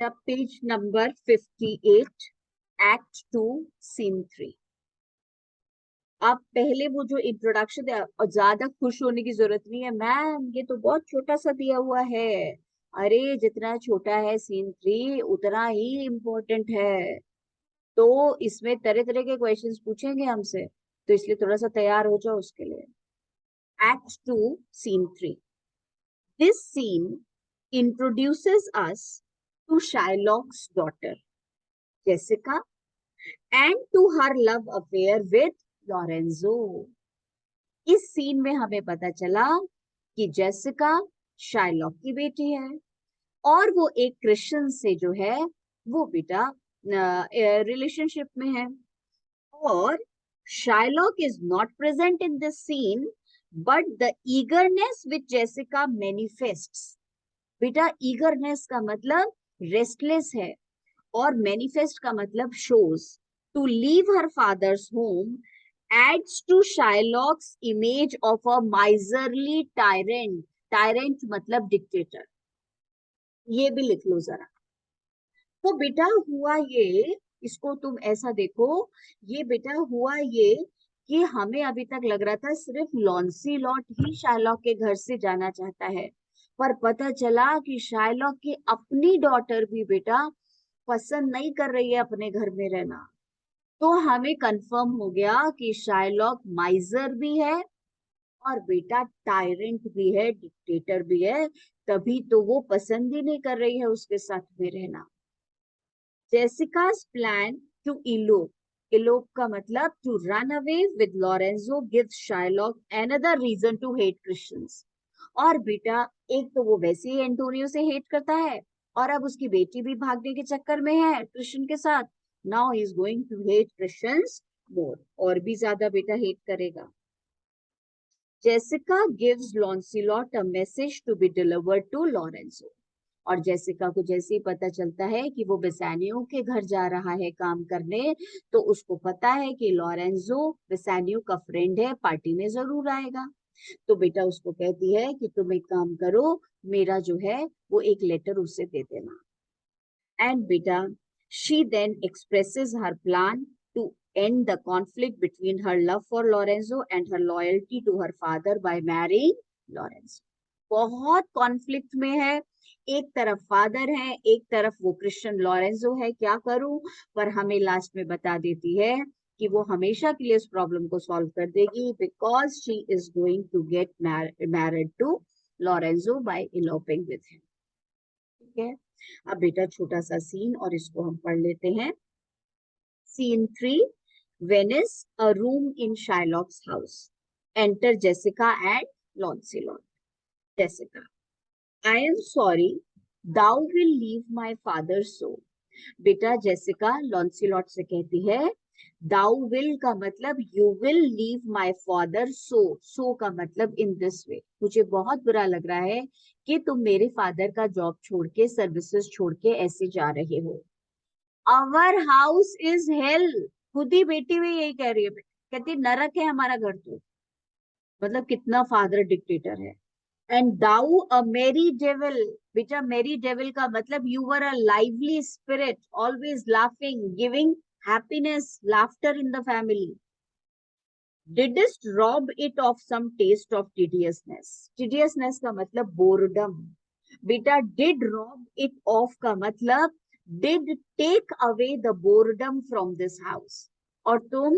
Page number 58, act 2, scene 3। आप पहले वो जो इंट्रोडक्शन है, और ज्यादा खुश होने की जरूरत नहीं है मैम, ये तो बहुत छोटा सा दिया हुआ है। अरे जितना छोटा है सीन 3 उतना ही इम्पोर्टेंट है। तो इसमें तरह तरह के क्वेश्चंस पूछेंगे हमसे, तो इसलिए थोड़ा सा तैयार हो जाओ उसके लिए। Act 2, scene 3। This scene introduces us to Shylock's daughter, Jessica, and to her love affair with Lorenzo. इस सीन में हमें पता चला कि जेसिका शाइलॉक की बेटी है और वो एक क्रिश्चियन से जो है वो बेटा रिलेशनशिप में है। और Shylock is not present in this scene, but the eagerness which Jessica manifests. बेटा ईगरनेस का मतलब रेस्टलेस है, और मैनिफेस्ट का मतलब shows to leave her father's home adds to Shylock's image of a miserly tyrant. Tyrant मतलब dictator. ये भी लिख लो जरा। तो बेटा हुआ ये, इसको तुम ऐसा देखो, ये बेटा हुआ ये कि हमें अभी तक लग रहा था सिर्फ लॉन्सीलॉट ही शाइलॉक के घर से जाना चाहता है, पर पता चला कि शाइलॉक की अपनी डॉटर भी बेटा पसंद नहीं कर रही है अपने घर में रहना। तो हमें कंफर्म हो गया कि शाइलॉक माइजर भी है और बेटा टायरेंट भी है, डिक्टेटर भी है, तभी तो वो पसंद ही नहीं कर रही है उसके साथ में रहना। जेसिका's प्लान टू इलोप का मतलब to run away with Lorenzo gives Shylock another reason to hate Christians. और बेटा एक तो वो वैसे ही एंटोनियो से हेट करता है, और अब उसकी बेटी भी भागने के चक्कर में है क्रिश्चियन के साथ। Now he is going to hate Christians more, और भी ज्यादा बेटा हेट करेगा। Jessica gives Launcelot a message to be delivered to Lorenzo. और जेसिका को जैसे ही पता चलता है कि वो बेसानियो के घर जा रहा है काम करने, तो उसको पता है कि लॉरेंजो बेसानियो का फ्रेंड है, पार्टी में जरूर आएगा। तो बेटा उसको कहती है कि तुम एक काम करो, मेरा जो है वो एक लेटर उससे दे देना। एंड बेटा she then expresses her plan to end the conflict between her love for Lorenzo and her loyalty to her father by marrying Lorenzo. बहुत कॉन्फ्लिक्ट में है, एक तरफ फादर है, एक तरफ वो क्रिश्चियन लॉरेंजो है, क्या करूं। पर हमें लास्ट में बता देती है कि वो हमेशा के लिए इस प्रॉब्लम को सॉल्व कर देगी, because she is going to get married to Lorenzo by eloping with him. ठीक है, अब बेटा छोटा सा सीन और इसको हम पढ़ लेते हैं। Scene 3, Venice, a room in Shylock's house. Enter Jessica and Launcelot. Jessica, I am sorry, thou will leave my father so. बेटा जेसिका लॉन्सिलॉट से कहती है, दाउ विल का मतलब you will leave my father so. So का मतलब इन दिस वे, मुझे बहुत बुरा लग रहा है कि तुम मेरे फादर का जॉब छोड़ के, सर्विसेज छोड़ के ऐसे जा रहे हो। Our house is hell. खुद ही बेटी हुई यही कह रही है, कहती नरक है हमारा घर। तो मतलब कितना फादर डिक्टेटर है। And thou a merry devil. बेटा मेरी डेविल का मतलब you were a lively spirit, always laughing, giving happiness, laughter in the family. Didst rob it of some taste of tediousness. Tediousness का मतलब boredom. बेटा did Rob it off का मतलब did take away the boredom from this house. और तुम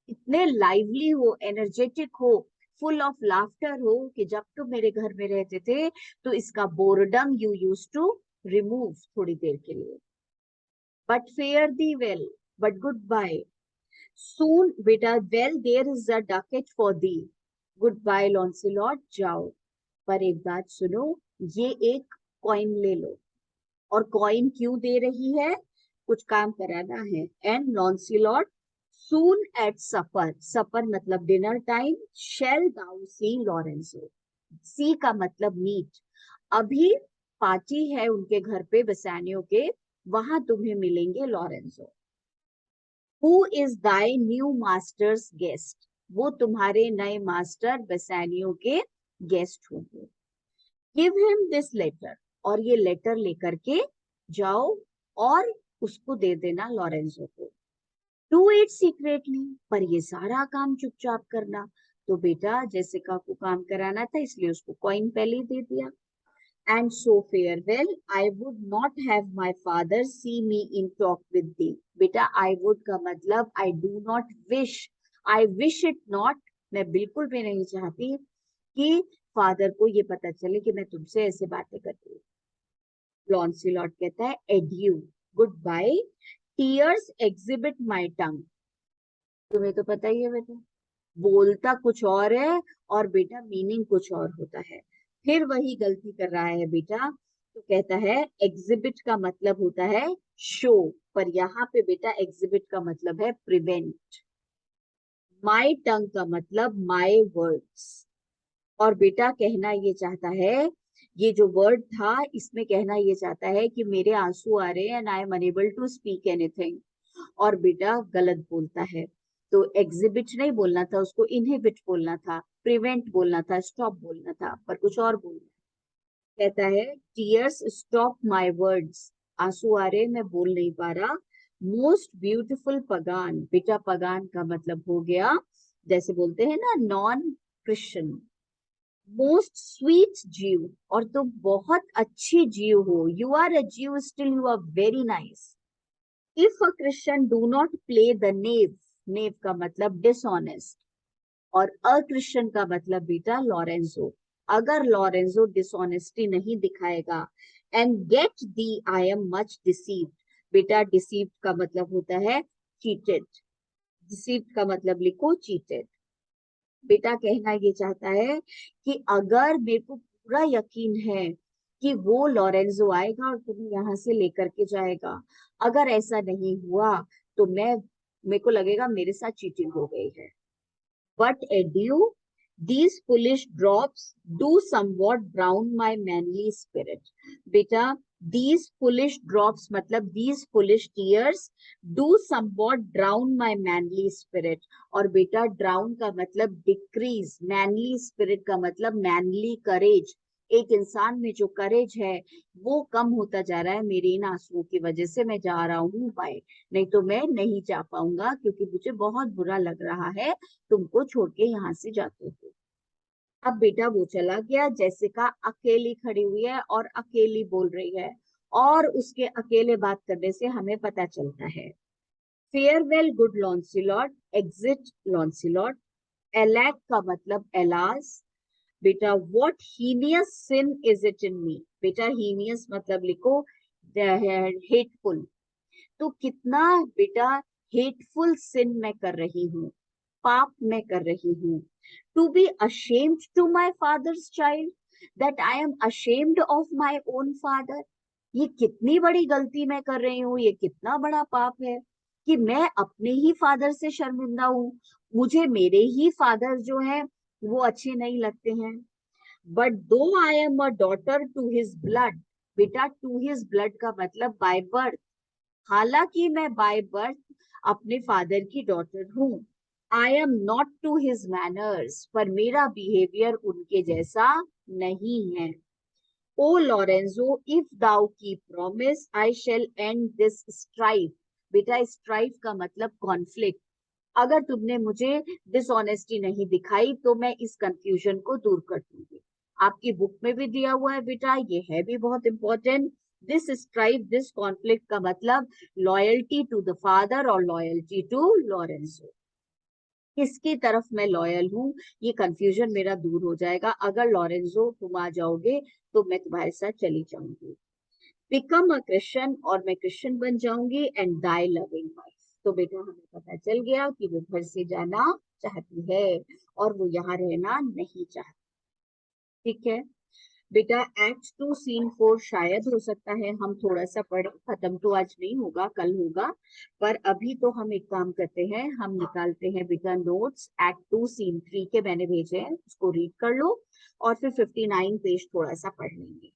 इतने lively हो, energetic हो, फुल ऑफ लाफ्टर हो कि जब तुम मेरे घर में रहते थे तो इसका boredom you use to remove थोड़ी देर के लिए। But fare thee well, but goodbye soon. बेटा well there is a ducat for thee. Goodbye Launcelot, जाओ। पर एक बात सुनो, ये एक कॉइन ले लो। और कॉइन क्यों दे रही है, कुछ काम कराना है। एंड लॉन्सिलॉट सून एट सपर, सपर मतलब डिनर टाइम, शेल दाउ सी लॉरेंसो। सी का मतलब मीट। अभी पार्टी है उनके घर पे बेसानियो के, वहां तुम्हें मिलेंगे Lorenzo. Who is thy new master's guest. वो तुम्हारे नए मास्टर बेसानियो के गेस्ट होंगे। गिव हिम दिस लेटर, और ये लेटर लेकर के जाओ और उसको दे देना लॉरेंजो को। डू इट सीक्रेटली, पर ये सारा काम चुपचाप करना। तो बेटा जेसिका को काम कराना था, इसलिए उसको कॉइन पहले ही दे दिया। And so farewell, I would not have my father see me in talk with thee. बेटा I would का मतलब I do not wish, I wish it not, मैं बिल्कुल भी नहीं चाहती कि फादर को ये पता चले कि मैं तुमसे ऐसे बातें करती हूँ। लॉन्सिलॉट कहता है adieu, goodbye, tears exhibit my tongue. तुम्हें तो पता ही है बेटा, बोलता कुछ और है और बेटा मीनिंग कुछ और होता है। फिर वही गलती कर रहा है बेटा, तो कहता है एग्जिबिट का मतलब होता है शो, पर यहाँ पे बेटा एग्जिबिट का मतलब है प्रिवेंट। माई टंग का मतलब माई वर्ड्स, और बेटा कहना ये चाहता है, ये जो वर्ड था इसमें कहना ये चाहता है कि मेरे आंसू आ रहे हैं and I am unable to speak anything, और बेटा गलत बोलता है। तो एग्जिबिट नहीं बोलना था, उसको इनहिबिट बोलना था, प्रिवेंट बोलना था, स्टॉप बोलना था, पर कुछ और बोलना। कहता है टीयर्स स्टॉप माय वर्ड्स, आंसू आ रहे मैं बोल नहीं पा रहा। मोस्ट ब्यूटिफुल पगान, बेटा पगान का मतलब हो गया जैसे बोलते हैं ना नॉन क्रिश्चियन। मोस्ट स्वीट जीव, और तुम बहुत अच्छी जीव हो, you are a Jew still you are very nice. If a Christian do not play the knave, knave का मतलब डिसऑनेस्ट, और अक्रिश्चियन का मतलब बेटा लॉरेंजो। अगर लॉरेंजो डिसऑनेस्टी नहीं दिखाएगा, and get the I am much deceived, बेटा डिसीव्ड का मतलब होता है चीटेड, डिसीव्ड का मतलब लिखो चीटेड। बेटा कहना ये चाहता है कि अगर मेरे को पूरा यकीन है कि वो लॉरेंजो आएगा और तुम्हें यहाँ से लेकर के जाएगा, अगर ऐसा नहीं हुआ तो मेरे को लगेगा मेरे साथ चीटिंग हो गई है। But adieu, these foolish drops do somewhat drown my manly spirit. बेटा these foolish drops मतलब these foolish tears do somewhat drown my manly spirit. और बेटा drown का मतलब decrease, manly spirit का मतलब manly courage, एक इंसान में जो करेज है वो कम होता जा रहा है मेरे इन आंसुओं की वजह से, मैं जा रहा हूँ बाय, नहीं तो मैं नहीं जा पाऊंगा क्योंकि मुझे बहुत बुरा लग रहा है तुमको छोड़ के यहाँ से जाते हो। अब बेटा वो चला गया, जेसिका अकेली खड़ी हुई है और अकेली बोल रही है, और उसके अकेले बात करने से हमें पता चलता है। Farewell good Launcelot, exit Launcelot. Alack का मतलब एलास, बेटा what heinous sin is it in me, बेटा हीनियस मतलब लिखो हेटफुल, तो कितना बेटा हेटफुल सिन मैं कर रही हूँ, पाप मैं कर रही हूँ। To be ashamed to my father's child, that I am ashamed of my own father, ये कितनी बड़ी गलती मैं कर रही हूँ, ये कितना बड़ा पाप है कि मैं अपने ही फादर से शर्मिंदा हूँ, मुझे मेरे ही फादर जो है वो अच्छे नहीं लगते हैं। But though I am a daughter to his blood, बेटा टू हिज ब्लड का मतलब बाय बर्थ, हालांकि मैं बाय बर्थ अपने फादर की डॉटर हूँ, I am not to his manners, पर मेरा बिहेवियर उनके जैसा नहीं है। ओ लॉरेंजो इफ दाउ की promise I shall and this strife, बेटा स्ट्राइफ का मतलब कॉन्फ्लिक्ट, अगर तुमने मुझे डिसऑनेस्टी नहीं दिखाई तो मैं इस कंफ्यूजन को दूर कर दूंगी। आपकी बुक में भी दिया हुआ है बेटा, ये है भी बहुत important. This strife this conflict का मतलब लॉयल्टी टू द फादर और लॉयल्टी टू लॉरेंसो, किसकी तरफ मैं लॉयल हूँ, ये कंफ्यूजन मेरा दूर हो जाएगा। अगर लॉरेंजो तुम आ जाओगे तो मैं तुम्हारे साथ चली जाऊंगी। बिकम अ क्रिश्चियन, और मैं क्रिश्चियन बन जाऊंगी, एंड डाई लविंग वाइफ। तो बेटा हमें पता चल गया कि वो घर से जाना चाहती है और वो यहाँ रहना नहीं चाहती। ठीक है बेटा, एक्ट 2 सीन 4 शायद हो सकता है हम थोड़ा सा पढ़े, खत्म तो आज नहीं होगा, कल होगा, पर अभी तो हम एक काम करते हैं, हम निकालते हैं बेटा नोट्स, एक्ट 2 सीन 3 के मैंने भेजे हैं, उसको रीड कर लो और फिर 59 पेज थोड़ा सा पढ़ लेंगे।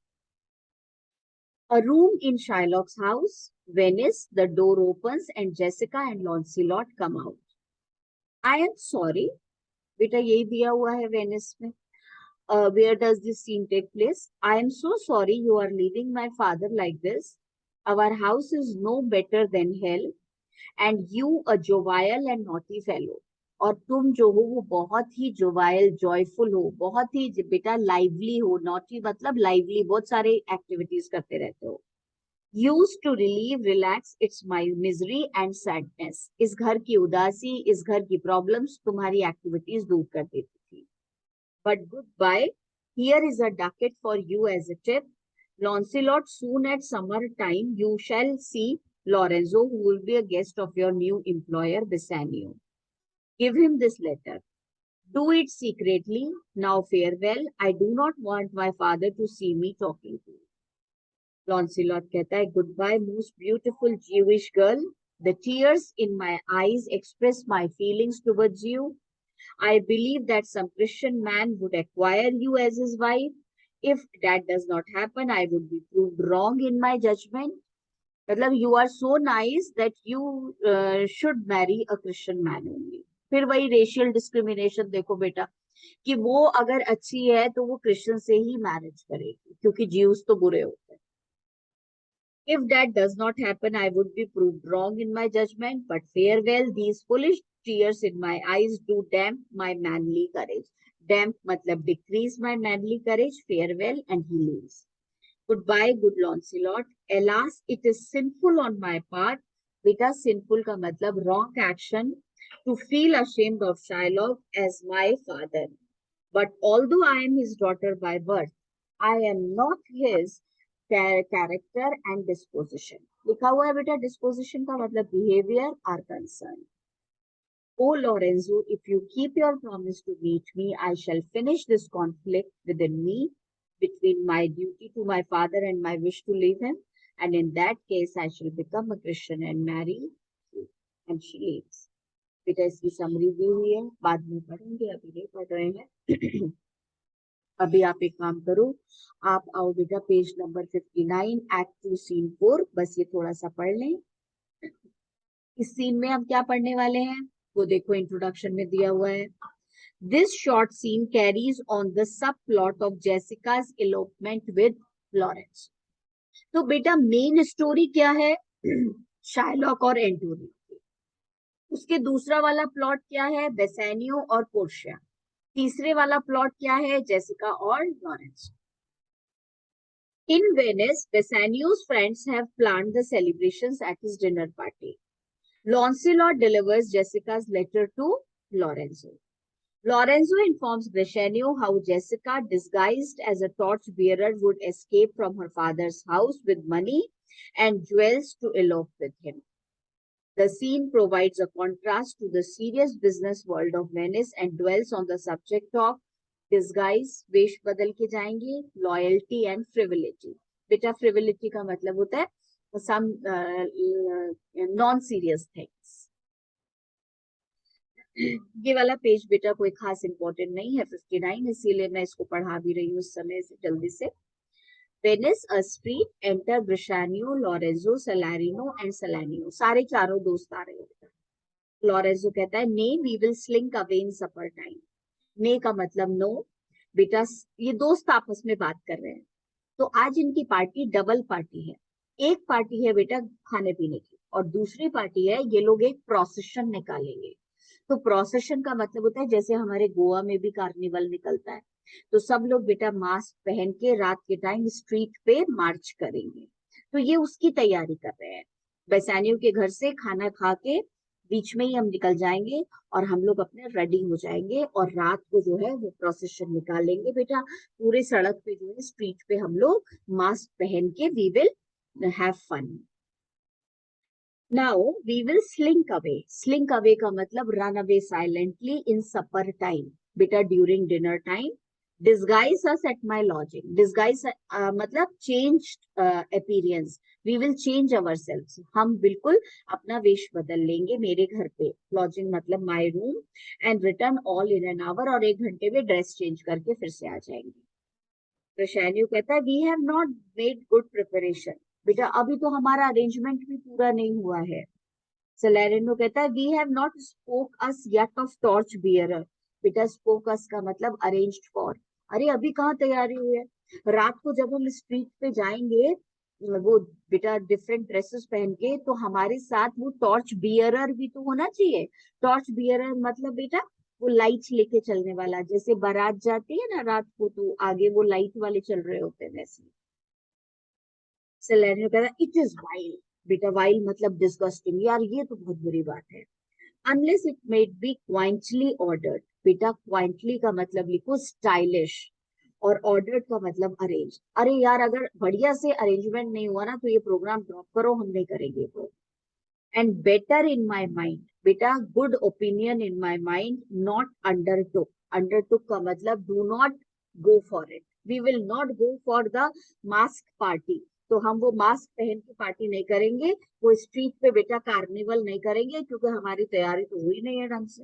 A room in Shylock's house, Venice, the door opens and Jessica and Lancelot come out. I am sorry, बेटा यही दिया हुआ है वेनिस में। Where does this scene take place? I am so sorry you are leaving my father like this. Our house is no better than hell, and you a jovial and naughty fellow. और तुम जो हो वो बहुत ही जोवाइल joyful हो, बहुत ही बेटा lively हो, नॉटी मतलब लाइवली, बहुत सारे एक्टिविटीज करते रहते हो. Used to relieve, relax its my misery and sadness. इस घर की उदासी, इस घर की प्रॉब्लम्स तुम्हारी एक्टिविटीज दूर कर देती थी. But goodbye, here is a ducat for you as a tip. Lancelot, soon at summer time you shall see Lorenzo, who will be a guest of your new employer, Bassanio. Give him this letter. Do it secretly. Now farewell. I do not want my father to see me talking to you. Lancelot कहता है, goodbye, most beautiful Jewish girl. The tears in my eyes express my feelings towards you. I believe that some Christian man would acquire you as his wife. If that does not happen, I would be proved wrong in my judgment. मतलब you are so nice that you should marry a Christian man only. फिर वही racial discrimination देखो बेटा, कि वो अगर अच्छी है तो वो क्रिश्चियन से ही मैरिज करेगी, क्योंकि ज्यूस तो बुरे होते हैं. If that does not happen, I would be proved wrong in my judgment. But farewell, these foolish tears in my eyes do damp my manly courage. Damp matlab decrease my manly courage. Farewell, and he leaves. Goodbye, good Lancelot. Alas, it is sinful on my part. Beta, sinful का मतलब wrong action, to feel ashamed of Shylock as my father. But although I am his daughter by birth, I am not his character and disposition. लिखा हुआ है बेटा, disposition का मतलब behavior are concerned. Oh Lorenzo, if you keep your promise to meet me, I shall finish this conflict within me between my duty to my father and my wish to leave him. And in that case, I shall become a Christian and marry you. And she leaves. बेटा इसकी summary दी हुई है, बाद में पढ़ेंगे, अभी नहीं पढ़ रहे हैं. अभी आप एक काम करो, आप आओ बेटा पेज नंबर 59, एक्ट 2 सीन 4. बस ये थोड़ा सा पढ़ लें. इस सीन में हम क्या पढ़ने वाले हैं वो देखो, इंट्रोडक्शन में दिया हुआ है. This short scene carries on the subplot of Jessica's elopement with Lawrence. तो बेटा मेन स्टोरी क्या है? शाइलॉक और एंटोनी. उसके दूसरा वाला प्लॉट क्या है? बेसानियो और पोर्शिया. तीसरे वाला प्लॉट क्या है? जेसिका और Lawrence. In Venice, Bassanio's friends have planned the celebrations at his dinner party. Lancelot delivers Jessica's letter to Lorenzo. Lorenzo informs Bassanio how Jessica, disguised as a torch-bearer, would escape from her father's house with money and jewels to elope with him. The scene provides a contrast to the serious business world of Venice and dwells on the subject of disguise, वेश बदल के जाएंगे, loyalty and frivolity. बेटा frivolity का मतलब होता है some non-serious things. ये वाला पेज बेटा कोई खास इंपॉर्टेंट नहीं है, 59, इसीलिए मैं इसको पढ़ा भी रही हूँ इस समय से जल्दी से. Venice, a street, enter Bassanio, Lorenzo, Salarino and Salanio. सारे चारों दोस्त आ रहे हैं. Lorenzo कहता है, nay, we will slink away in supper time. Nay का मतलब no. बेटा ये दोस्त आपस में बात कर रहे हैं. तो आज इनकी पार्टी डबल पार्टी है. एक पार्टी है बेटा खाने पीने की, और दूसरी पार्टी है ये लोग एक प्रोसेशन निकालेंगे. तो प्रोसेशन का मतलब होता है जैसे हमारे गोवा में भी कार्निवल निकलता है, तो सब लोग बेटा मास्क पहन के रात के टाइम स्ट्रीट पे मार्च करेंगे. तो ये उसकी तैयारी कर रहे हैं. बेसानियो के घर से खाना खा के बीच में ही हम निकल जाएंगे और हम लोग अपने रेडी हो जाएंगे, और रात को जो है वो प्रोसेशन निकालेंगे बेटा. पूरे सड़क पे जो है स्ट्रीट पे हम लोग मास्क पहन के we will have fun. Now we will slink away. Slink away का मतलब run away silently in supper time. बेटा during dinner time. Disguise us at my lodging. Disguise मतलब changed appearance. We will change ourselves. हम बिल्कुल अपना वेश बदल लेंगे मेरे घर पे. Lodging मतलब my room. And return all in an hour. और 1 घंटे में ड्रेस चेंज करके फिर से आ जाएंगे. प्रशानियो कहता है, we have not made good preparation. बेटा अभी तो हमारा अरेंजमेंट भी पूरा नहीं हुआ है. सलेरिनो कहता है, we have not spoke us yet of torch bearer. बेटा स्पोक अस का मतलब अरेंज्ड फॉर. अरे अभी कहाँ तैयारी हुई है? रात को जब हम स्ट्रीट पे जाएंगे वो बेटा डिफरेंट ड्रेसेस पहन के, तो हमारे साथ वो टॉर्च बियरर भी तो होना चाहिए। टॉर्च बियरर मतलब बेटा वो लाइट लेके चलने वाला, जैसे बारात जाती है ना रात को तो आगे वो लाइट वाले चल रहे होते हैं वैसे। सेलेरियो कहता इट इज वाइल। बेटा वाइल मतलब डिस्गस्टिंग, यार ये तो बहुत बुरी बात है। Unless it may be quaintly ordered. बेटा क्वाइंटली का मतलब लिखो स्टाइलिश, और ऑर्डर्ड का मतलब अरेंज। अरे यार अगर बढ़िया से अरेंजमेंट नहीं हुआ ना तो ये प्रोग्राम ड्रॉप करो, हम नहीं करेंगे तो। And better in my mind. बेटा good opinion in my mind, not undertook. Undertook का मतलब do not go for it. We will not go for the mask party. तो हम वो मास्क पहन के पार्टी नहीं करेंगे, वो स्ट्रीट पे बेटा कार्निवल नहीं करेंगे, क्योंकि हमारी तैयारी तो हुई नहीं है ढंग से।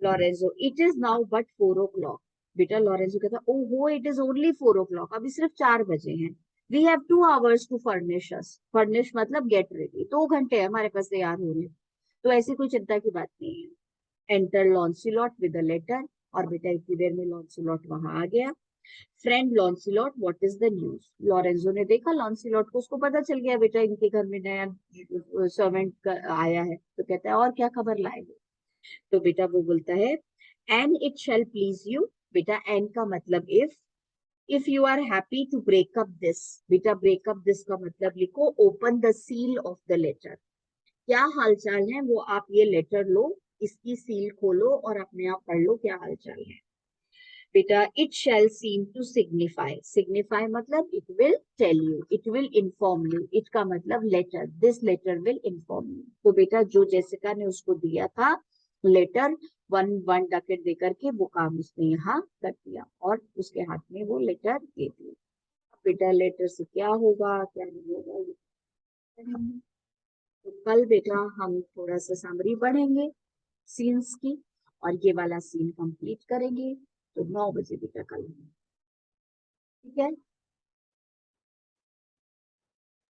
Lorenzo it is now but 4 o'clock। बेटा लॉरेंजो कहता ओहो इट इज ओनली 4 o'clock, अभी सिर्फ 4 बजे हैं। We have 2 hours to furnish us. Furnish मतलब गेट रेडी, 2 घंटे हमारे पास तैयार होने, तो ऐसी कोई चिंता की बात नहीं है। Enter Launcelot with a letter. और बेटा इतनी देर में लॉन्सिलॉट वहां आ गया। Friend Launcelot what is the news. Lorenzo ने देखा लॉन्सिलॉट को, उसको पता चल गया बेटा इनके घर में नया सर्वेंट आया है, तो कहता है और क्या खबर लाए हो। तो बेटा वो बोलता है and it shall please you. बेटा एंड का मतलब if you are happy to break up this. बेटा ब्रेकअप दिस का मतलब लिखो open the seal of the letter. क्या हालचाल है वो आप ये लेटर लो, इसकी सील खोलो और अपने आप पढ़ लो क्या हालचाल है। बेटा it shall seem to signify. Signify मतलब it will tell you, it will inform you. It का मतलब letter, this letter will inform you. तो बेटा जो जेसिका ने उसको दिया था लेटर, वन वन डकेट देकर के वो काम उसने यहाँ कर दिया और उसके हाथ में वो लेटर दे दिया। बेटा लेटर से क्या होगा क्या नहीं होगा ये पढ़ेंगे। तो कल बेटा हम थोड़ा सा समरी पढ़ेंगे सीन्स की, और ये वाला सीन कंप्लीट करेंगे। तो 9 बजे बेटा कल, ठीक है।